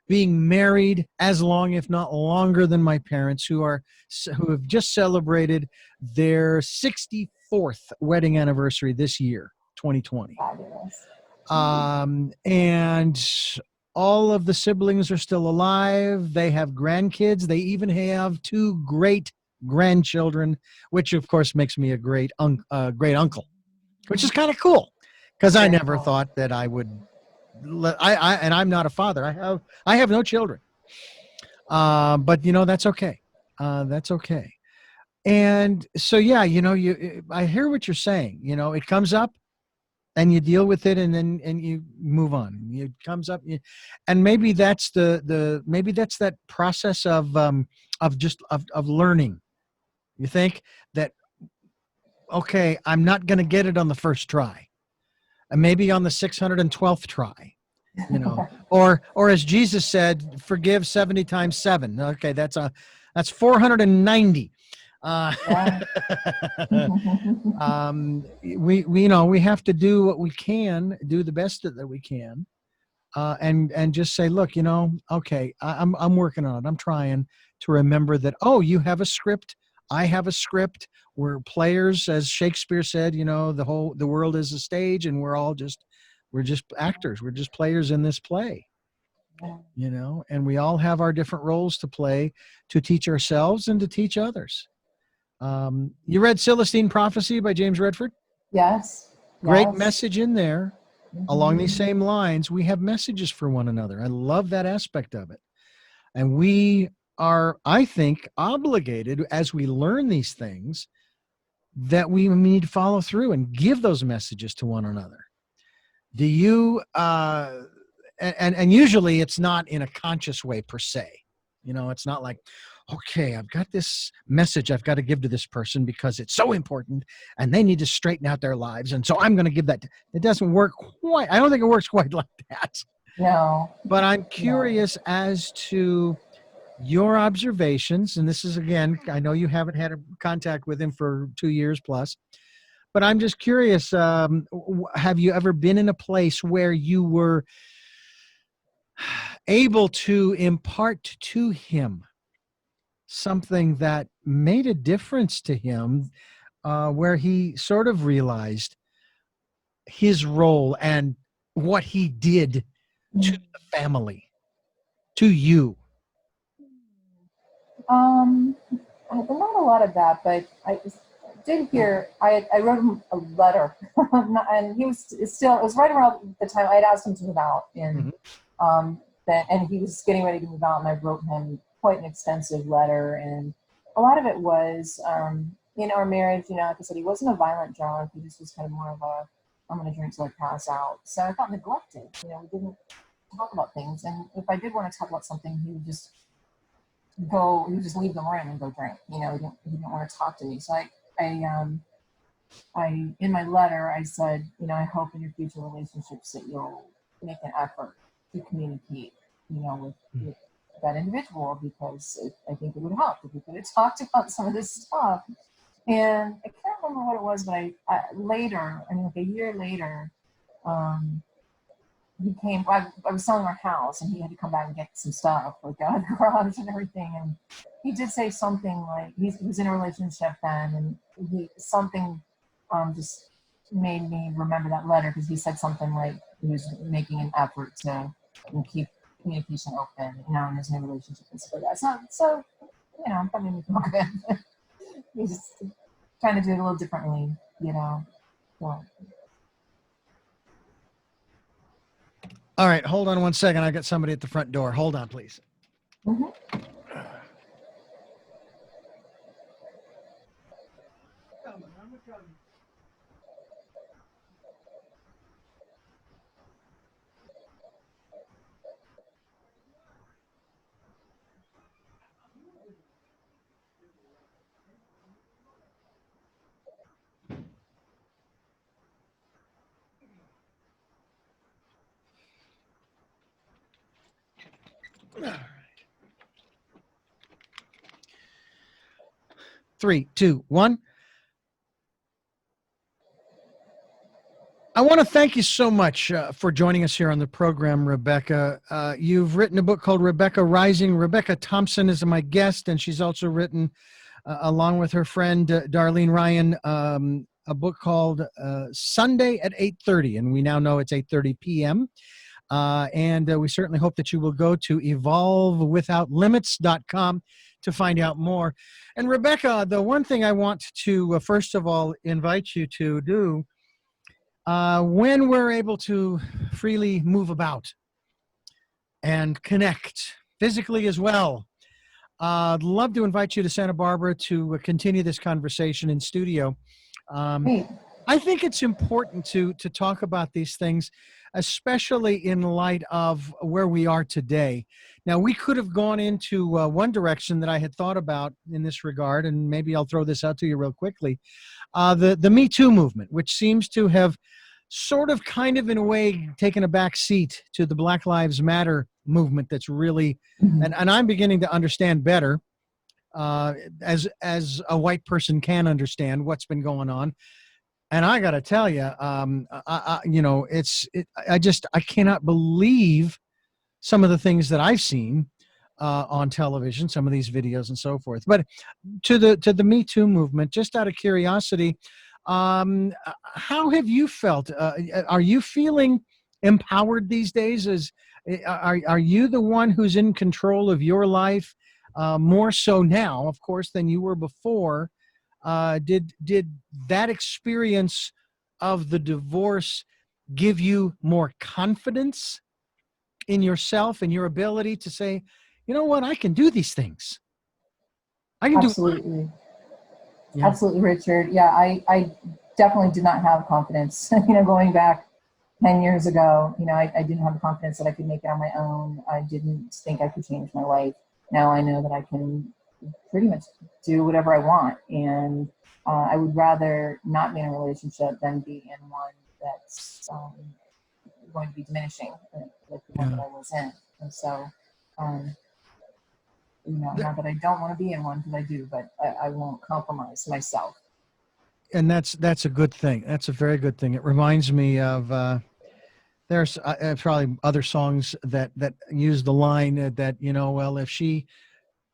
being married as long, if not longer than my parents who have just celebrated their 64th wedding anniversary this year, 2020. And all of the siblings are still alive. They have grandkids. They even have 2 great grandchildren, which of course makes me a great uncle, which is kind of cool because I never thought that I would. And I'm not a father. I have no children, but that's okay. That's okay. And so yeah, I hear what you're saying. It comes up, and you deal with it, and you move on. It comes up, and maybe that's maybe that's that process of learning. You think that, okay, I'm not going to get it on the first try, and maybe on the 612th try, or as Jesus said, forgive 70 times 7. Okay, that's 490. We have to do what we can, do the best that we can, and just say, look, okay, I'm working on it. I'm trying to remember that. Oh, you have a script. I have a script. We're players, as Shakespeare said. The world is a stage, and we're just actors. We're just players in this play. And we all have our different roles to play to teach ourselves and to teach others. You read Celestine Prophecy by James Redford? Yes. Great message in there. Along these same lines, we have messages for one another. I love that aspect of it. And we are, I think, obligated as we learn these things that we need to follow through and give those messages to one another. Do you, and usually it's not in a conscious way per se. It's not like, okay, I've got this message I've got to give to this person because it's so important and they need to straighten out their lives. And so I'm going to give that. It doesn't work quite. I don't think it works quite like that. No. But I'm curious as to your observations. And this is, again, I know you haven't had a contact with him for 2 years plus, but I'm just curious. Have you ever been in a place where you were able to impart to him something that made a difference to him, where he sort of realized his role and what he did to the family, to you? Not a lot of that, but did hear, I wrote him a letter, and he was still, it was right around the time I had asked him to move out, and and he was getting ready to move out, and I wrote him quite an extensive letter, and a lot of it was, in our marriage, like I said, he wasn't a violent drunk, he just was kind of more of a, I'm going to drink till I pass out. So I felt neglected, we didn't talk about things, and if I did want to talk about something, he would just leave the room and go drink. He didn't want to talk to me. So I in my letter I said, I hope in your future relationships that you'll make an effort to communicate, with that individual, because I think it would help if we could have talked about some of this stuff. And I can't remember what it was, but I later, like a year later, he came. I was selling our house, and he had to come back and get some stuff, like out of the garage and everything. And he did say something like he was in a relationship then, and something just made me remember that letter, because he said something like he was making an effort to keep communication open, in his new relationship and stuff like that. So that made me feel good. He's just trying to do it a little differently, So. All right, hold on one second. I got somebody at the front door. Hold on, please. Mm-hmm. All right. 3, 2, 1. I want to thank you so much for joining us here on the program, Rebecca. You've written a book called Rebecca Rising. Rebecca Thompson is my guest, and she's also written, along with her friend Darlene Ryan, a book called Sunday at 8:30, and we now know it's 8:30 p.m. And we certainly hope that you will go to evolvewithoutlimits.com to find out more. And Rebecca, the one thing I want to first of all invite you to do, when we're able to freely move about and connect physically as well, I'd love to invite you to Santa Barbara to continue this conversation in studio. I think it's important to talk about these things, especially in light of where we are today. Now, we could have gone into one direction that I had thought about in this regard, and maybe I'll throw this out to you real quickly. The Me Too movement, which seems to have sort of kind of in a way taken a back seat to the Black Lives Matter movement that's really, and I'm beginning to understand better, as a white person can understand what's been going on. And I got to tell you, I cannot believe some of the things that I've seen on television, some of these videos and so forth. But to the Me Too movement, just out of curiosity, how have you felt? Are you feeling empowered these days? Are you the one who's in control of your life, more so now, of course, than you were before? Did that experience of the divorce give you more confidence in yourself and your ability to say, you know what, I can do these things? I can Absolutely. Yeah. Absolutely, Richard. Yeah, I definitely did not have confidence, going back 10 years ago, I didn't have the confidence that I could make it on my own. I didn't think I could change my life. Now I know that I can pretty much do whatever I want. And I would rather not be in a relationship than be in one that's going to be diminishing, like the one that I was in. And so, not that I don't want to be in one, because I do, but I won't compromise myself. And that's a good thing. That's a very good thing. It reminds me of there's probably other songs that use the line that, well, if she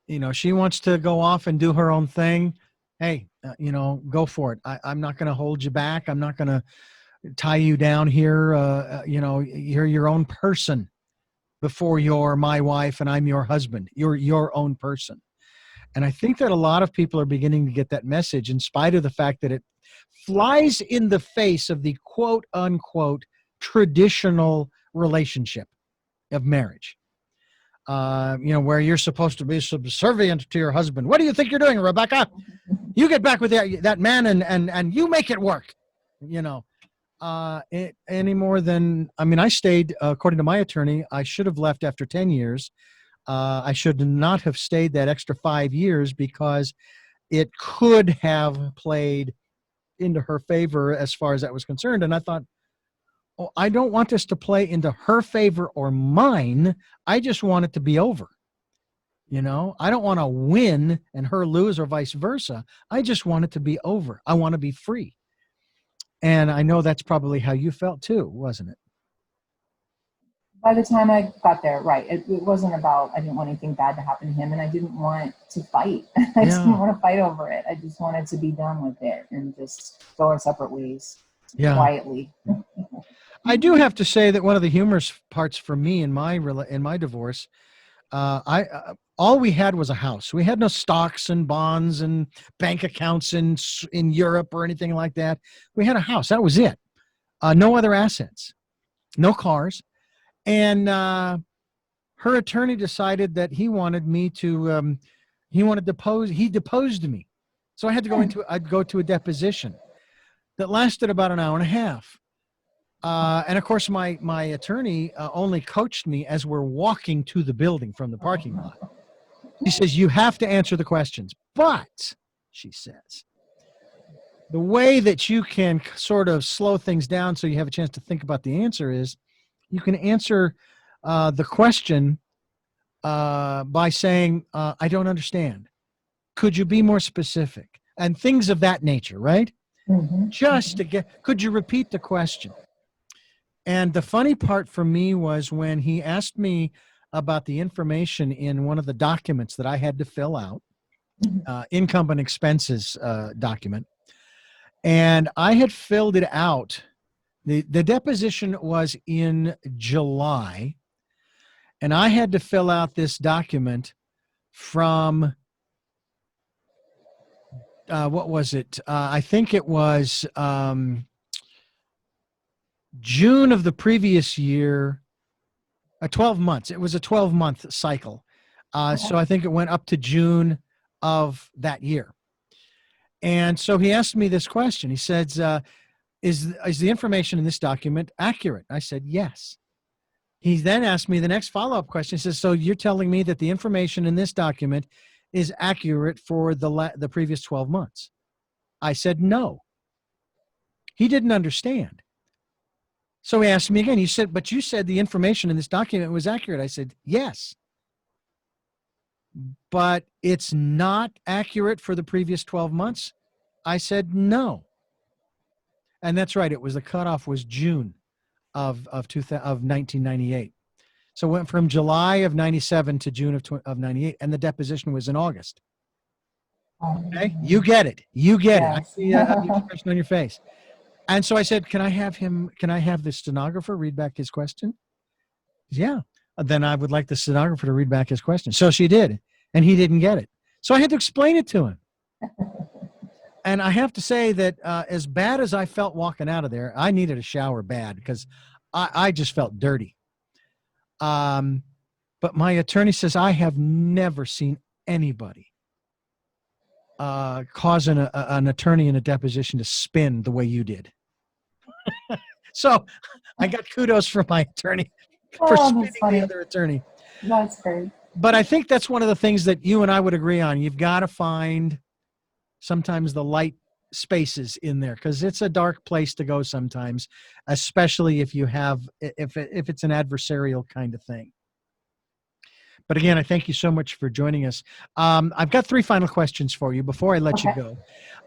wants to go off and do her own thing, hey, go for it. I'm not going to hold you back. I'm not going to tie you down here. You're your own person before you're my wife and I'm your husband. You're your own person. And I think that a lot of people are beginning to get that message in spite of the fact that it flies in the face of the quote unquote traditional relationship of marriage. Where you're supposed to be subservient to your husband. What do you think you're doing, Rebecca? You get back with that man and you make it work. Any more than, I stayed, according to my attorney, I should have left after 10 years. I should not have stayed that extra 5 years because it could have played into her favor as far as that was concerned. And I thought, oh, I don't want this to play into her favor or mine. I just want it to be over. I don't want to win and her lose or vice versa. I just want it to be over. I want to be free. And I know that's probably how you felt too, wasn't it? By the time I got there, right, it wasn't about, I didn't want anything bad to happen to him, and I didn't want to fight. I didn't want to fight over it. I just wanted to be done with it and just go our separate ways quietly. I do have to say that one of the humorous parts for me in my divorce, all we had was a house. We had no stocks and bonds and bank accounts in Europe or anything like that. We had a house. That was it. No other assets, no cars. And her attorney decided that he wanted me to, he deposed me. So I had to I'd go to a deposition that lasted about an hour and a half. And of course, my attorney only coached me as we're walking to the building from the parking lot. She says, you have to answer the questions. But, she says, the way that you can sort of slow things down so you have a chance to think about the answer is you can answer the question by saying, I don't understand. Could you be more specific? And things of that nature, right? Mm-hmm. Just to could you repeat the question? And the funny part for me was when he asked me about the information in one of the documents that I had to fill out, income and expenses document. And I had filled it out. The deposition was in July, and I had to fill out this document from, what was it? I think it was June of the previous year, 12 months. It was a 12-month cycle. So I think it went up to June of that year. And so he asked me this question. He said, is the information in this document accurate? I said, yes. He then asked me the next follow-up question. He says, so you're telling me that the information in this document is accurate for the previous 12 months? I said, no. He didn't understand. So he asked me again. He said, but you said the information in this document was accurate. I said, yes. But it's not accurate for the previous 12 months? I said, no. And that's right. It was the cutoff was June of 1998. So it went from July of 97 to June of 98, and the deposition was in August. Okay, you get it. You get it. I see the expression on your face. And so I said, can I have the stenographer read back his question? Yeah. Then I would like the stenographer to read back his question. So she did, and he didn't get it. So I had to explain it to him. And I have to say that as bad as I felt walking out of there, I needed a shower bad because I just felt dirty. But my attorney says, I have never seen anybody cause an attorney in a deposition to spin the way you did. So I got kudos from my attorney for spinning the other attorney. That's great. But I think that's one of the things that you and I would agree on. You've got to find sometimes the light spaces in there because it's a dark place to go sometimes, especially if it's an adversarial kind of thing. But again, I thank you so much for joining us. I've got 3 final questions for you before I let you go.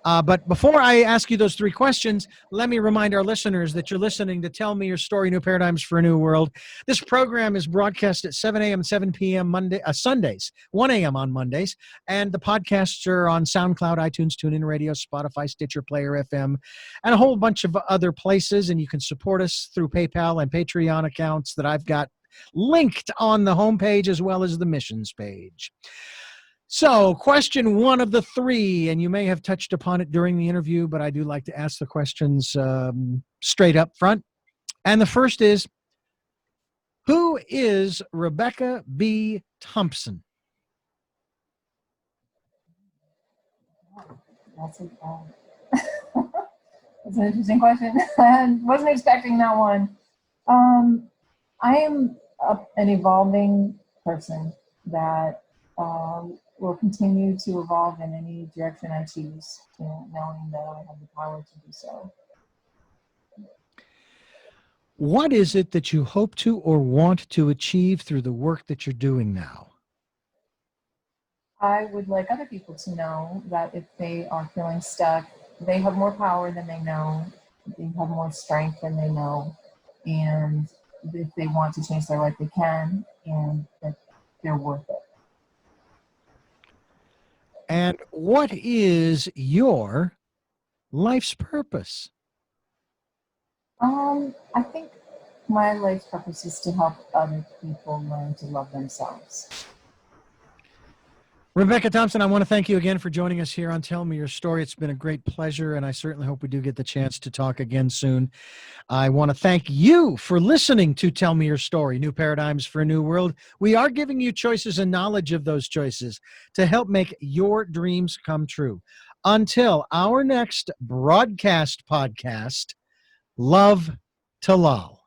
But before I ask you those 3 questions, let me remind our listeners that you're listening to Tell Me Your Story, New Paradigms for a New World. This program is broadcast at 7 a.m. and 7 p.m. Sundays, 1 a.m. on Mondays. And the podcasts are on SoundCloud, iTunes, TuneIn Radio, Spotify, Stitcher, Player FM, and a whole bunch of other places. And you can support us through PayPal and Patreon accounts that I've got linked on the homepage as well as the missions page. So, question one of the three, and you may have touched upon it during the interview, but I do like to ask the questions straight up front. And the first is, who is Rebecca B. Thompson? That's that's an interesting question. I wasn't expecting that one. I am an evolving person that will continue to evolve in any direction I choose, knowing that I have the power to do so. What is it that you hope to or want to achieve through the work that you're doing now? I would like other people to know that if they are feeling stuck, they have more power than they know, they have more strength than they know, and if they want to change their life, they can, and that they're worth it. And what is your life's purpose? I think my life's purpose is to help other people learn to love themselves. Rebecca Thompson, I want to thank you again for joining us here on Tell Me Your Story. It's been a great pleasure, and I certainly hope we do get the chance to talk again soon. I want to thank you for listening to Tell Me Your Story, New Paradigms for a New World. We are giving you choices and knowledge of those choices to help make your dreams come true. Until our next broadcast podcast, love to love.